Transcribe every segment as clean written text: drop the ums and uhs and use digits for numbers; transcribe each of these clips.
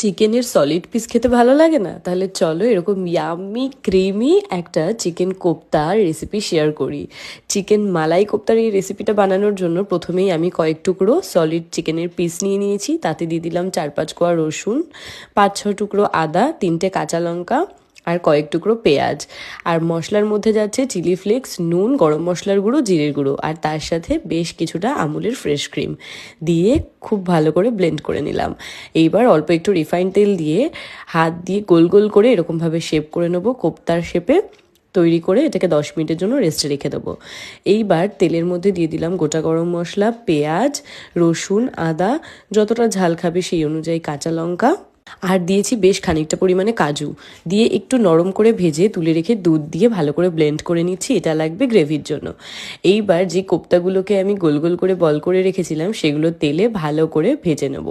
চিকেনের solid piece খেতে ভালো লাগে না? তাহলে চলো এরকম ইয়াম্মি ক্রিমি একটা চিকেন কোপ্তার রেসিপি শেয়ার করি। চিকেন মালাই কোপ্তার এই রেসিপিটা বানানোর জন্য প্রথমেই আমি কয়েক টুকরো সলিড চিকেনের পিস নিয়ে নিয়েছি। তাতে দিয়ে দিলাম 4-5 কোয়া রসুন, 5-6 টুকরো আদা, 3টে কাঁচা লঙ্কা আর কয়েক টুকরো পেঁয়াজ। আর মশলার মধ্যে যাচ্ছে চিলি ফ্লেক্স, নুন, গরম মশলার গুঁড়ো, জিরের গুঁড়ো আর তার সাথে বেশ কিছুটা আমুলের ফ্রেশ ক্রিম দিয়ে খুব ভালো করে ব্লেন্ড করে নিলাম। এইবার অল্প একটু রিফাইন্ড তেল দিয়ে হাত দিয়ে গোল গোল করে এরকমভাবে শেপ করে নেবো কোপ্তার শেপে তৈরি করে এটাকে 10 মিনিটের জন্য রেস্টে রেখে দেবো। এইবার তেলের মধ্যে দিয়ে দিলাম গোটা গরম মশলা, পেঁয়াজ, রসুন, আদা, যতটা ঝাল খাবে সেই অনুযায়ী কাঁচা লঙ্কা, আর দিয়েছি বেশ খানিকটা পরিমাণে কাজু দিয়ে একটু নরম করে ভেজে তুলে রেখে দুধ দিয়ে ভালো করে ব্লেন্ড করে নিচ্ছি। এটা লাগবে গ্রেভির জন্য। এইবার যে কোপ্তাগুলোকে আমি গোল গোল করে বল করে রেখেছিলাম সেগুলো তেলে ভালো করে ভেজে নেব।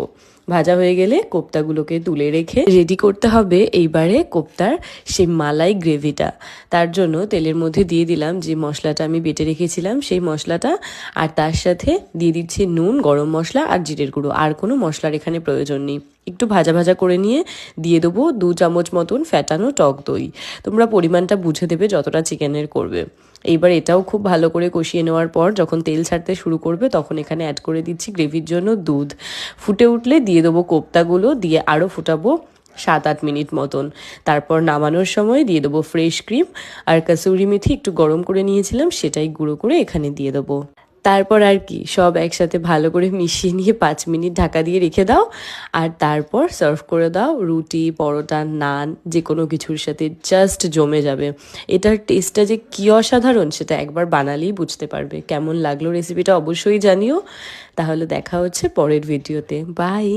ভাজা হয়ে গেলে কোপ্তাগুলোকে তুলে রেখে রেডি করতে হবে এইবারে কোপ্তার সেই মালাই গ্রেভিটা। তার জন্য তেলের মধ্যে দিয়ে দিলাম যে মশলাটা আমি বেটে রেখেছিলাম সেই মশলাটা, আর তার সাথে দিয়ে দিচ্ছি নুন, গরম মশলা আর জিরের গুঁড়ো। আর কোনো মশলার এখানে প্রয়োজন নেই। একটু ভাজা ভাজা করে নিয়ে দিয়ে দেবো 2 চামচ মতন ফ্যাটানো টক দই। তোমরা পরিমাণটা বুঝে দেবে যতটা চিকেনের করবে। এইবার এটাও খুব ভালো করে কষিয়ে নেওয়ার পর যখন তেল ছাড়তে শুরু করবে তখন এখানে অ্যাড করে দিচ্ছি গ্রেভির জন্য দুধ। ফুটে উঠলে দিয়ে দেবো কোপ্তাগুলো, দিয়ে আরও ফুটাবো 7-8 মিনিট মতন। তারপর নামানোর সময় দিয়ে দেবো ফ্রেশ ক্রিম আর কাসুরি মেথি একটু গরম করে নিয়েছিলাম সেটাই গুঁড়ো করে এখানে দিয়ে দেবো। তারপর আর কি সব একসাথে ভালো করে মিশিয়ে নিয়ে 5 মিনিট ঢাকা দিয়ে রেখে দাও, আর তারপর সার্ভ করে দাও রুটি, পরোটা, নান যে কোনো কিছুর সাথে। জাস্ট জমে যাবে। এটার টেস্টটা যে কী অসাধারণ সেটা একবার বানালেই বুঝতে পারবে। কেমন লাগলো রেসিপিটা অবশ্যই জানিও। তাহলে দেখা হচ্ছে পরের ভিডিওতে। বাই।